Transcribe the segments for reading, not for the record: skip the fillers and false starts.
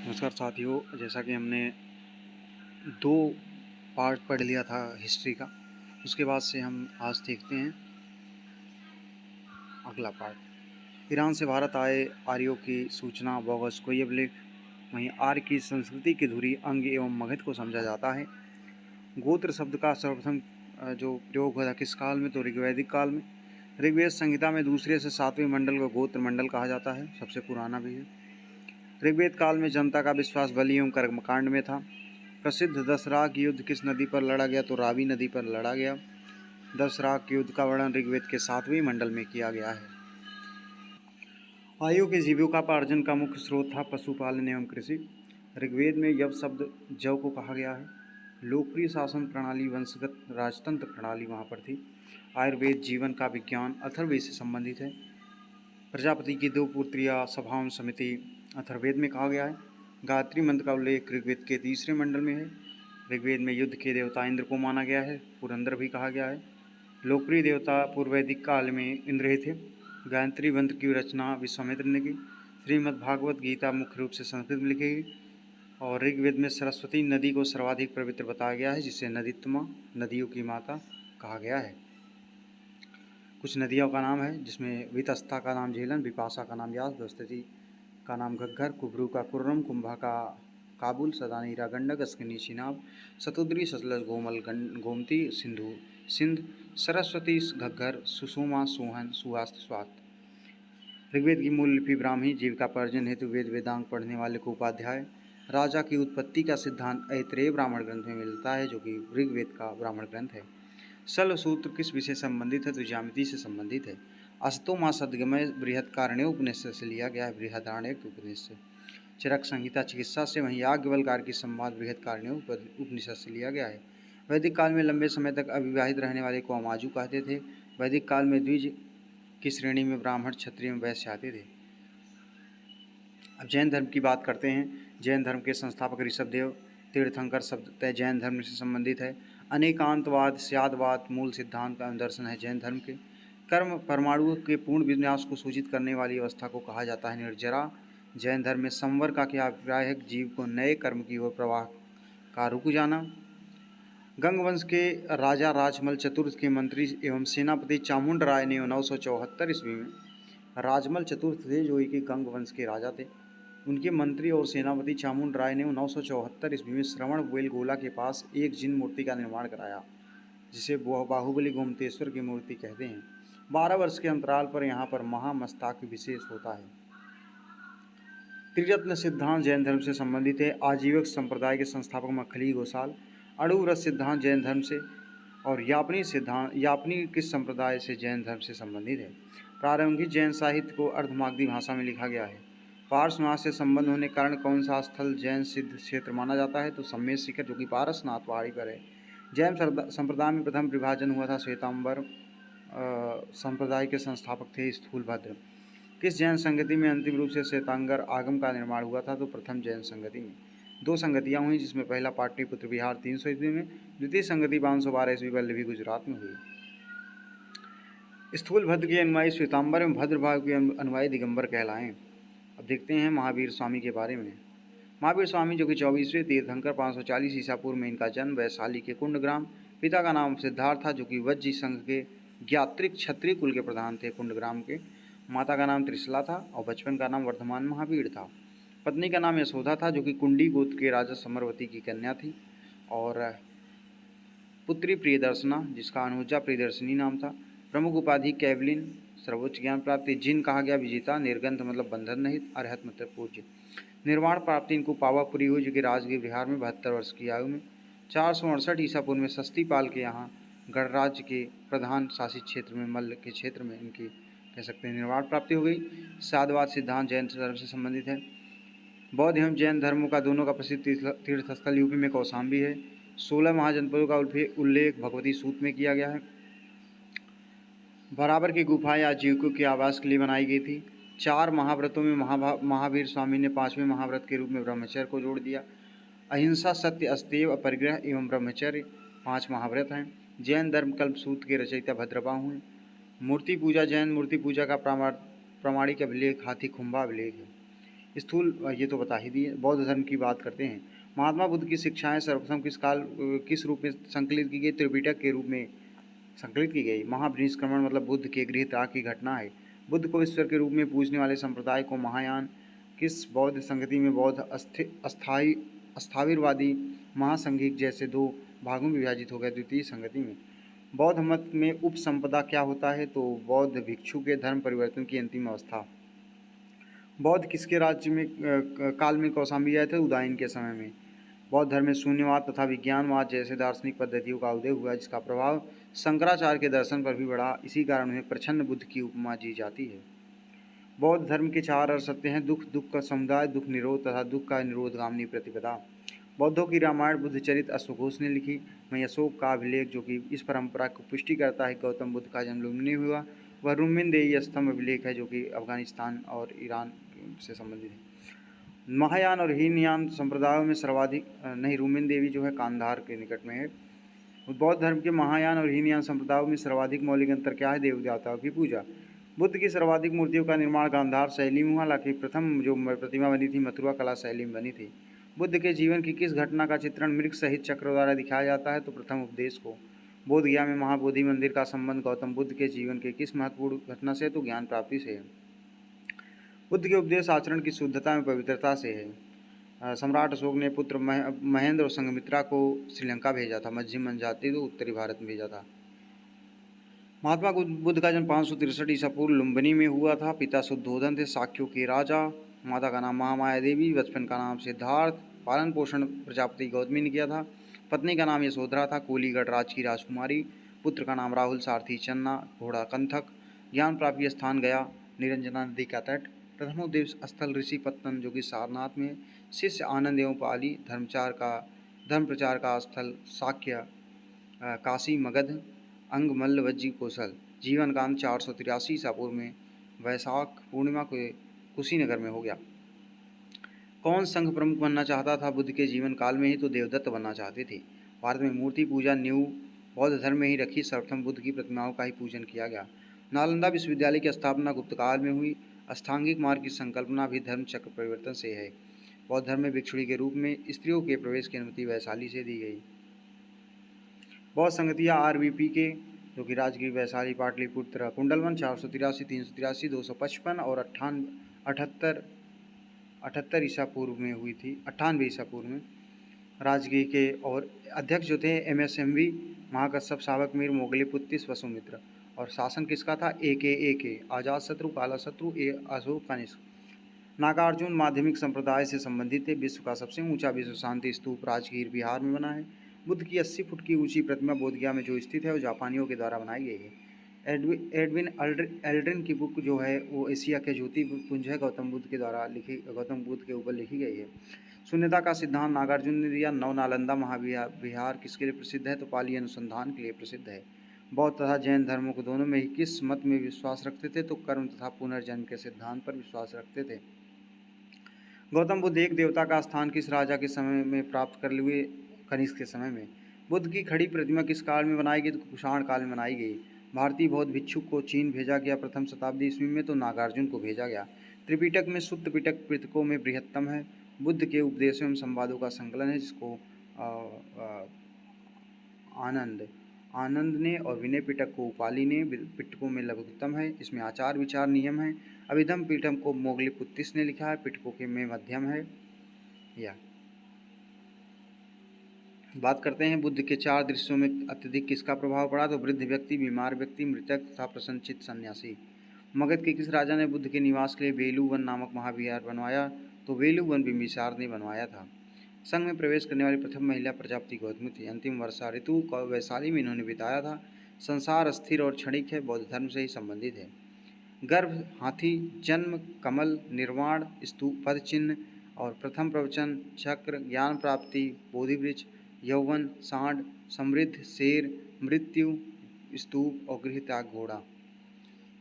नमस्कार साथियों, जैसा कि हमने 2 पार्ट पढ़ लिया था हिस्ट्री का, उसके बाद से हम आज देखते हैं अगला पार्ट। ईरान से भारत आए आर्यों की सूचना भोगोस्कोई अभिलेख। वहीं आर्य की संस्कृति की धुरी अंग एवं मगध को समझा जाता है। गोत्र शब्द का सर्वप्रथम जो प्रयोग हुआ था किस काल में, तो ऋग्वैदिक काल में। ऋग्वेद संहिता में दूसरे से 7वें मंडल को गोत्र मंडल कहा जाता है, सबसे पुराना भी है। ऋग्वेद काल में जनता का विश्वास बलि एवं कर्मकांड में था। प्रसिद्ध दशराग युद्ध किस नदी पर लड़ा गया, तो रावी नदी पर लड़ा गया। दशराग युद्ध का वर्णन ऋग्वेद के 7वें मंडल में किया गया है। आर्यों के जीविकोपार्जन का मुख्य स्रोत था पशुपालन एवं कृषि। ऋग्वेद में यव शब्द जव को कहा गया है। लोकप्रिय शासन प्रणाली वंशगत राजतंत्र प्रणाली वहाँ पर थी। आयुर्वेद जीवन का विज्ञान अथर्ववेद से संबंधित है। प्रजापति की 2 पुत्रियां सभाओं समिति अथर्ववेद में कहा गया है। गायत्री मंत्र का उल्लेख ऋग्वेद के 3रे मंडल में है। ऋग्वेद में युद्ध के देवता इंद्र को माना गया है, पुरंदर भी कहा गया है। लोकप्रिय देवता पूर्ववैदिक काल में इंद्र ही थे। गायत्री मंत्र की रचना विश्वामित्र ने की। श्रीमद्भागवत गीता मुख्य रूप से संस्कृत में लिखी गई। और ऋग्वेद में सरस्वती नदी को सर्वाधिक पवित्र बताया गया है, जिसे नदीत्मा, नदियों की माता कहा गया है। कुछ नदियों का नाम है, जिसमें वितस्ता का नाम झेलन, विपाशा का नाम व्यास, दोस्तती का नाम घग्गर, कुब्रू का कुर्रम, कुंभा का काबुल, सदानीरा गंडक, अस्किनी चिनाब, शतुद्री सतलज गोमल गोमती, सिंधु सिंध, सरस्वती घग्गर, सुषुमा सोहन, सुहास्त स्वात। ऋग्वेद की मूल लिपि ब्राह्मी। जीविकापार्जन हेतु वेद वेदांग पढ़ने वाले को उपाध्याय। राजा की उत्पत्ति का सिद्धांत ऐतरेय ब्राह्मण ग्रंथ में मिलता है, जो कि ऋग्वेद का ब्राह्मण ग्रंथ है। सल सूत्र किस विषय से संबंधित है, तो ज्यामिति से संबंधित है। अस्तो मां सद्गमय बृहत्कारण्य उपनिषद से लिया गया है, बृहदारण्यक उपनिषद से। चरक संहिता चिकित्सा से, वहीं याज्ञवल्क्य की संवाद बृहत्कारण्य उपनिषद से लिया गया है। वैदिक काल में लंबे समय तक अविवाहित रहने वाले को अमाजु कहते थे। वैदिक काल में द्विज की श्रेणी में ब्राह्मण, क्षत्रिय एवं वैश्य आते थे। अब जैन धर्म की बात करते हैं। जैन धर्म के संस्थापक ऋषभदेव। तीर्थंकर शब्द जैन धर्म से संबंधित है। अनेकांतवाद, स्यादवाद मूल सिद्धांत एवं दर्शन है जैन धर्म के। कर्म परमाणु के पूर्ण विन्यास को सूचित करने वाली अवस्था को कहा जाता है निर्जरा। जैन धर्म में संवर का क्या अभिप्राय है, जीव को नए कर्म की ओर प्रवाह का रुक जाना। गंगवंश के राजा राजमल चतुर्थ के मंत्री एवं सेनापति चामुंड राय ने 974 ईस्वी में, राजमल चतुर्थ थे जो कि गंगवंश के राजा थे, उनके मंत्री और सेनापति चामुंड राय ने 974 ईस्वी में श्रवण बेलगोला के पास एक जिन मूर्ति का निर्माण कराया, जिसे बाहुबली गोमतेश्वर की मूर्ति कहते हैं। 12 वर्ष के अंतराल पर यहाँ पर महामस्ताक विशेष होता है। त्रिरत्न सिद्धांत जैन धर्म से संबंधित है। आजीवक संप्रदाय के संस्थापक मखली गोसाल। अणुव्रत सिद्धांत जैन धर्म से। और यापनी किस संप्रदाय से जैन धर्म से संबंधित है। प्रारंभिक जैन साहित्य को अर्धमागधी भाषा में लिखा गया है। पारसनाथ से संबंध होने के कारण कौन सा स्थल जैन सिद्ध क्षेत्र माना जाता है, तो सम्मेद शिखर, जो कि पारसनाथ पहाड़ी पर है। जैन संप्रदाय में प्रथम विभाजन हुआ था। श्वेतांबर संप्रदाय के संस्थापक थे स्थूलभद्र। किस जैन संगति में अंतिम रूप से श्वेतांगर आगम का निर्माण हुआ था, तो प्रथम जैन संगति में। 2 संगतियाँ हुई, जिसमें पहला पाटलिपुत्र बिहार 300 ईस्वी में, द्वितीय संगति 512 ईस्वी वल्लभी गुजरात में हुई। स्थूलभद्र के अनुयायी श्वेतांबर एवं भद्रभाव के अनुयायी दिगंबर कहलाएं। अब देखते हैं महावीर स्वामी के बारे में। महावीर स्वामी जो कि 24वें तीर्थंकर, 540 ईसा पूर्व में इनका जन्म वैशाली के कुंडग्राम। पिता का नाम सिद्धार्थ था, जो कि वज्जी संघ के ज्ञात्रिक क्षत्रिय कुल के प्रधान थे कुंडग्राम के। माता का नाम त्रिशला था और बचपन का नाम वर्धमान महावीर था। पत्नी का नाम यशोदा था, जो कि कुंडी गोत्र के राजा समरवती की कन्या थी। और पुत्री प्रियदर्शना, जिसका अनुजा प्रियदर्शनी नाम था। प्रमुख उपाधि कैवलिन, सर्वोच्च ज्ञान प्राप्ति। जिन कहा गया विजेता, निर्गंथ मतलब बंधन रहित, अरहत मतलब पूज्य। निर्वाण प्राप्ति इनको पावापुरी हुई, जो कि राजगीर बिहार में 72 वर्ष की आयु में। 468 ईसा पूर्व में सस्तीपाल के यहाँ गणराज्य के प्रधान शासित क्षेत्र में मल्ल के क्षेत्र में इनकी कह सकते हैं निर्वाण प्राप्ति हो गई। साधवाद सिद्धांत जैन धर्म से संबंधित है। बौद्ध एवं जैन धर्मों का दोनों का प्रसिद्ध तीर्थस्थल यूपी में कौशाम्बी है। 16 महाजनपदों का उल्लेख भगवती सूत्र में किया गया है। बराबर की गुफाएं आजीविकों के आवास के लिए बनाई गई थी। 4 महाव्रतों में महावीर स्वामी ने 5वें महाव्रत के रूप में ब्रह्मचर्य को जोड़ दिया। अहिंसा, सत्य, अस्तेय, अपरिग्रह एवं ब्रह्मचर्य 5 महाव्रत हैं। जैन धर्म कल्प सूत्र के रचयिता भद्रबाहु हैं। मूर्ति पूजा, जैन मूर्ति पूजा का प्रामाणिक अभिलेख हाथी खुम्बा अभिलेख है। स्थूल ये तो बता ही दिए। बौद्ध धर्म की बात करते हैं। महात्मा बुद्ध की शिक्षाएं सर्वप्रथम किस रूप में संकलित की गई? त्रिपिटक के रूप में संकलित की गई। महापरिनिष्क्रमण मतलब बुद्ध के गृह त्याग की घटना है। बुद्ध को ईश्वर के रूप में पूजने वाले संप्रदाय को महायान किस बौद्ध संगति में बौद्ध अस्थाई अस्थाविरवादी महासंघिक जैसे दो भागों में विभाजित हो गया। द्वितीय संगति में बौद्ध मत में उपसंपदा क्या होता है? तो बौद्ध भिक्षु के धर्म परिवर्तन की अंतिम अवस्था। बौद्ध किसके राज्य में काल में कौशाम्बी आए थे? उदयन के समय में। बौद्ध धर्म में शून्यवाद तथा विज्ञानवाद जैसे दार्शनिक पद्धतियों का उदय हुआ, जिसका प्रभाव शंकराचार्य के दर्शन पर भी पड़ा। इसी कारण उन्हें प्रच्छन्न बुद्ध की उपमा दी जाती है। बौद्ध धर्म के चार अर्थ सत्य हैं: दुख, दुख का समुदाय, दुख निरोध तथा दुख का निरोधगामिनी प्रतिपदा। बौद्धों की रामायण बुद्धचरित अश्वघोष ने लिखी। वहीं अशोक का अभिलेख, जो कि इस परंपरा को पुष्टि करता है गौतम बुद्ध का जन्म लुम्बिनी हुआ, वह रुक्मिणदेही स्तंभ अभिलेख है, जो कि अफगानिस्तान और ईरान से संबंधित है। महायान और हीनयान संप्रदायों में सर्वाधिक नहीं, रुक्मिणी देवी जो है कांधार के निकट में है। बौद्ध धर्म के महायान और हीनयान संप्रदायों में सर्वाधिक मौलिक अंतर क्या है? देव देवताओं की पूजा। बुद्ध की सर्वाधिक मूर्तियों का निर्माण गांधार शैली में हुआ, हालांकि प्रथम जो प्रतिमा बनी थी मथुरा कला शैली में बनी थी। बुद्ध के जीवन की किस घटना का चित्रण मृग सहित चक्र द्वारा दिखाया जाता है? तो प्रथम उपदेश को। बोध गया में महाबोधि मंदिर का संबंध गौतम बुद्ध के जीवन के किस महत्वपूर्ण घटना से? तो ज्ञान प्राप्ति से है। बुद्ध के उपदेश आचरण की शुद्धता में पवित्रता से है। सम्राट अशोक ने पुत्र महेंद्र और संघमित्रा को श्रीलंका भेजा था। मध्यम जनजाति को उत्तरी भारत में भेजा था। महात्मा बुद्ध का जन्म 563 ईसा पूर्व लुम्बिनी में हुआ था। पिता शुद्धोधन थे, शाक्यों के राजा। माता का नाम महामाया देवी, बचपन का नाम सिद्धार्थ, पालन पोषण प्रजापति गौतमी ने किया था। पत्नी का नाम यशोधरा था, कोलीगढ़ राज की राजकुमारी। पुत्र का नाम राहुल, सारथी चन्ना, घोड़ा कंथक। ज्ञान प्राप्ति स्थान गया, निरंजना नदी का तट। प्रथमोपदेश स्थल ऋषि पत्तन, जो कि सारनाथ में। शिष्य आनंद एवं पाली। धर्म प्रचार का स्थल शाक्य, काशी, मगध। अंग मल्ल वज्जी कौशल। जीवन कांत 483 ईसा पूर्व में वैशाख पूर्णिमा को कुशीनगर में हो गया। कौन संघ प्रमुख बनना चाहता था? बुद्ध के जीवन काल में ही तो देवदत्त बनना चाहते थे। भारत में मूर्ति पूजा न्यू बौद्ध धर्म में ही रखी। सर्वप्रथम बुद्ध की प्रतिमाओं का ही पूजन किया गया। नालंदा विश्वविद्यालय की स्थापना गुप्त काल में हुई। अष्टांगिक मार्ग की संकल्पना भी धर्म चक्र परिवर्तन से है। बौद्ध धर्म में भिक्षुणी के रूप में स्त्रियों के प्रवेश की अनुमति वैशाली से दी गई। बौद्ध संगतियाँ आरवीपी के, जो कि राजगीर, वैशाली, पाटलिपुत्र, कुंडलवन 483, 383, 255 और 78 ईसा पूर्व में हुई थी। 98 ईसा पूर्व में राजगीर के। और अध्यक्ष जो थे MSMV, महाकश्यप, सावक मीर, मोगलीपुत्तिस, वसुमित्र। और शासन किसका था? AK आजाद शत्रु, काला शत्रु, अशोक कनिष्क। नागार्जुन माध्यमिक संप्रदाय से संबंधित थे। विश्व का सबसे ऊंचा विश्व शांति स्तूप राजगीर बिहार में बना है। बुद्ध की 80 फुट की ऊंची प्रतिमा बोधगया में जो स्थित है, वो जापानियों के द्वारा बनाई गई है। एडविन एल्ड्रिन की बुक जो है वो एशिया के ज्योतिपुंज है, गौतम बुद्ध के ऊपर लिखी गई है। शून्यता का सिद्धांत नागार्जुन ने दिया। नालंदा महाविहार किसके लिए प्रसिद्ध है? तो पाली अनुसंधान के लिए प्रसिद्ध है। बौद्ध तथा जैन धर्मों को दोनों में ही किस मत में विश्वास रखते थे? तो कर्म तथा पुनर्जन्म के सिद्धांत पर विश्वास रखते थे। गौतम बुद्ध एक देवता का स्थान किस राजा के समय में प्राप्त कर लिए? कनिष्क के समय में। बुद्ध की खड़ी प्रतिमा किस काल में बनाई गई? तो कुषाण काल में बनाई गई। भारतीय बौद्ध भिक्षुक को चीन भेजा गया प्रथम शताब्दी ईस्वी में, तो नागार्जुन को भेजा गया। त्रिपिटक में शुद्ध पिटक पिटकों में बृहत्तम है। बुद्ध के उपदेशों एवं संवादों का संकलन है, जिसको आनंद ने और विनय पिटक को उपाली ने। पिटकों में लघुत्तम है। इसमें आचार विचार नियम है। अभिधम पीठम को मोगलीपुत्तिस ने लिखा है। पिटकों के में मध्यम है। या बात करते हैं बुद्ध के 4 दृश्यों में अत्यधिक किसका प्रभाव पड़ा? तो वृद्ध व्यक्ति, बीमार व्यक्ति, मृतक तथा प्रसन्नचित्त सन्यासी। मगध के किस राजा ने बुद्ध के निवास के लिए वेलुवन नामक महाविहार बनवाया? तो वेलुवन बिंबिसार ने बनवाया था। संघ में प्रवेश करने वाली प्रथम महिला प्रजापति गौतमी थी। अंतिम वर्षा ऋतु को वैशाली में इन्होंने बिताया था। संसार अस्थिर और क्षणिक है, बौद्ध धर्म से ही संबंधित है। गर्भ, हाथी, जन्म, कमल, निर्वाण, स्तूप, पद चिन्ह और प्रथम प्रवचन, चक्र, ज्ञान प्राप्ति, बोधि वृक्ष, यौवन, सांड, समृद्ध, शेर, मृत्यु, स्तूप और गृह त्याग, घोड़ा।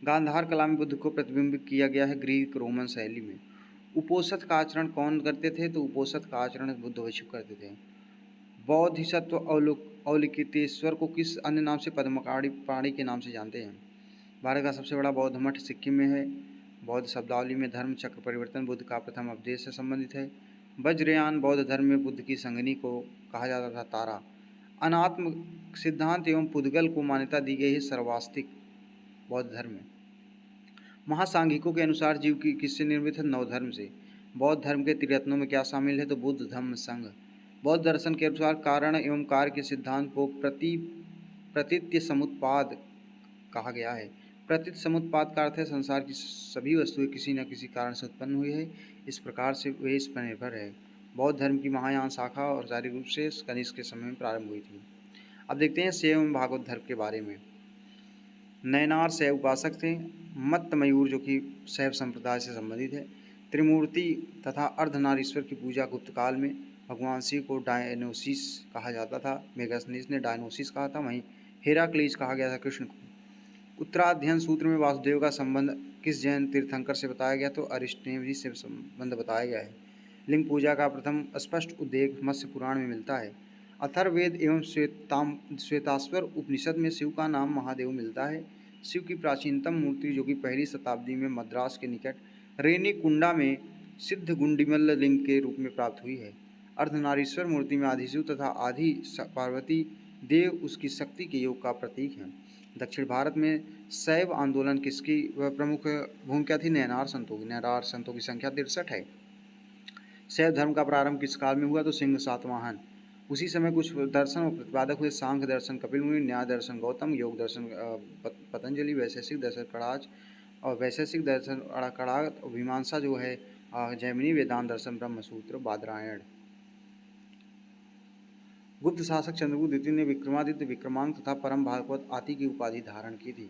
गांधार कला में बुद्ध को प्रतिबिंबित किया गया है ग्रीक रोमन शैली में। उपोषण का आचरण कौन करते थे? तो उपोषण का आचरण बुद्ध भिक्षु करते थे। बौद्धिसत्व अवलोकितेश्वर को किस अन्य नाम से पद्मपाणि के नाम से जानते हैं? भारत का सबसे बड़ा बौद्ध मठ सिक्किम में है। बौद्ध शब्दावली में धर्म चक्र परिवर्तन बुद्ध का प्रथम उपदेश से संबंधित है। वज्रयान बौद्ध धर्म में बुद्ध की संगनी को कहा जाता था तारा। अनात्म सिद्धांत एवं पुद्गल को मान्यता दी गई है सर्वास्तिक बौद्ध धर्म में। महासांघिकों के अनुसार जीव की किससे निर्मित है? नवधर्म से। बौद्ध धर्म के त्रिरत्नों में क्या शामिल है? तो बुद्ध धम्म संघ। बौद्ध दर्शन के अनुसार कारण एवं कार्य के सिद्धांत को प्रतीत्य समुत्पाद कहा गया है। प्रतीत समुत्पाद का अर्थ है संसार की सभी वस्तुएं किसी न किसी कारण से उत्पन्न हुई है, इस प्रकार से वे इस पर निर्भर है। बौद्ध धर्म की महायान शाखा औपचारिक रूप से कनिष्क के समय में प्रारंभ हुई थी। अब देखते हैं शैव एवं भागवत धर्म के बारे में। नयनार शैव उपासक थे। मत्त मयूर जो कि शैव संप्रदाय से संबंधित है। त्रिमूर्ति तथा अर्धनारीश्वर की पूजा गुप्त काल में भगवान शिव को डायनोसिस कहा जाता था। मेगास्थनीस ने डायनोसिस कहा था, वहीं हेराक्लीज कहा गया था कृष्ण को। उत्तराध्ययन सूत्र में वासुदेव का संबंध किस जैन तीर्थंकर से बताया गया? तो अरिष्टनेमी से संबंध बताया गया है। लिंग पूजा का प्रथम स्पष्ट उल्लेख मत्स्य पुराण में मिलता है। अथर्ववेद एवं श्वेताश्वर उपनिषद में शिव का नाम महादेव मिलता है। शिव की प्राचीनतम मूर्ति जो कि पहली शताब्दी में मद्रास के निकट रेनीकुंडा में सिद्धगुंडिमल्ल लिंग के रूप में प्राप्त हुई है। अर्धनारीश्वर मूर्ति में आदि शिव तथा आदि पार्वती देव उसकी शक्ति के योग का प्रतीक हैं। दक्षिण भारत में शैव आंदोलन किसकी प्रमुख भूमिका थी? नयनार संतों की। नयनार संतों की संख्या 63 है। शैव धर्म का प्रारंभ किस काल में हुआ? तो सिंह सातवाहन। उसी समय कुछ दर्शन और प्रतिपादक हुए। सांख्य दर्शन कपिल मुनि, न्याय दर्शन गौतम, योग दर्शन पतंजलि, वैशेषिक दर्शन कणाद और वैशेषिक दर्शन कणाद, मीमांसा जो है जैमिनी, वेदांत दर्शन ब्रह्मसूत्र बादरायण। गुप्त शासक चंद्रगुप्त द्वितीय ने विक्रमादित्य, विक्रमांक तथा परम भागवत आदि की उपाधि धारण की थी।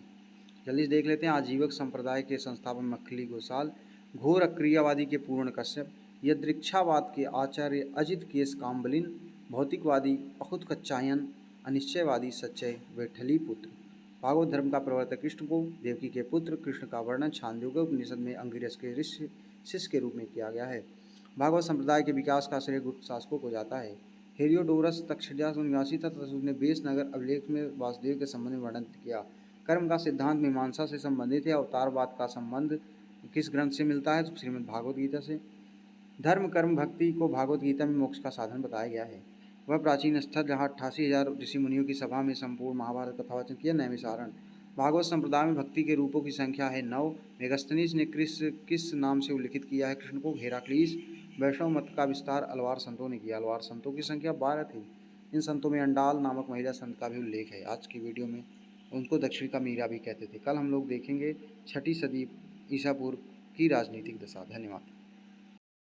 जल्दी से देख लेते हैं। आजीवक संप्रदाय के संस्थापक मक्खली गोसाल, घोर अक्रियावादी के पूर्ण कश्यप, यदृच्छावाद के आचार्य अजित केस काम्बलिन, भौतिकवादी अहुत कच्चायन, अनिश्चयवादी सच्चय वैठली पुत्र। भागवत धर्म का प्रवर्तक कृष्ण को देवकी के पुत्र कृष्ण का वर्णन छांदोग्य उपनिषद में अंगिरस के शिष्य के रूप में किया गया है। भागवत संप्रदाय के विकास का श्रेय गुप्त शासकों को जाता है। हेरियोडोरस तक्षशिला निवासी था तथा उसने बेस नगर अभिलेख में वासुदेव के संबंध में वर्णन किया। कर्म का सिद्धांत मीमांसा से संबंधित है। अवतारवाद का संबंध किस ग्रंथ से मिलता है? तो श्रीमद् भागवत गीता से। धर्म कर्म भक्ति को भागवत गीता में मोक्ष का साधन बताया गया है। वह प्राचीन स्थल जहाँ 88,000 ऋषि मुनियों की सभा में संपूर्ण महाभारत कथा वाचन किया। नैमिसारण। भागवत संप्रदाय में भक्ति के रूपों की संख्या है 9। मेगास्थनीज ने किस नाम से उल्लिखित किया है कृष्ण को? हेराक्लीस। वैष्णव मत का विस्तार अलवार संतों ने किया। अलवार संतों की संख्या 12 थी। इन संतों में अंडाल नामक महिला संत का भी उल्लेख है। आज की वीडियो में उनको दक्षिण का मीरा भी कहते थे। कल हम लोग देखेंगे 6ठी सदी ईसा पूर्व की राजनीतिक दशा। धन्यवाद।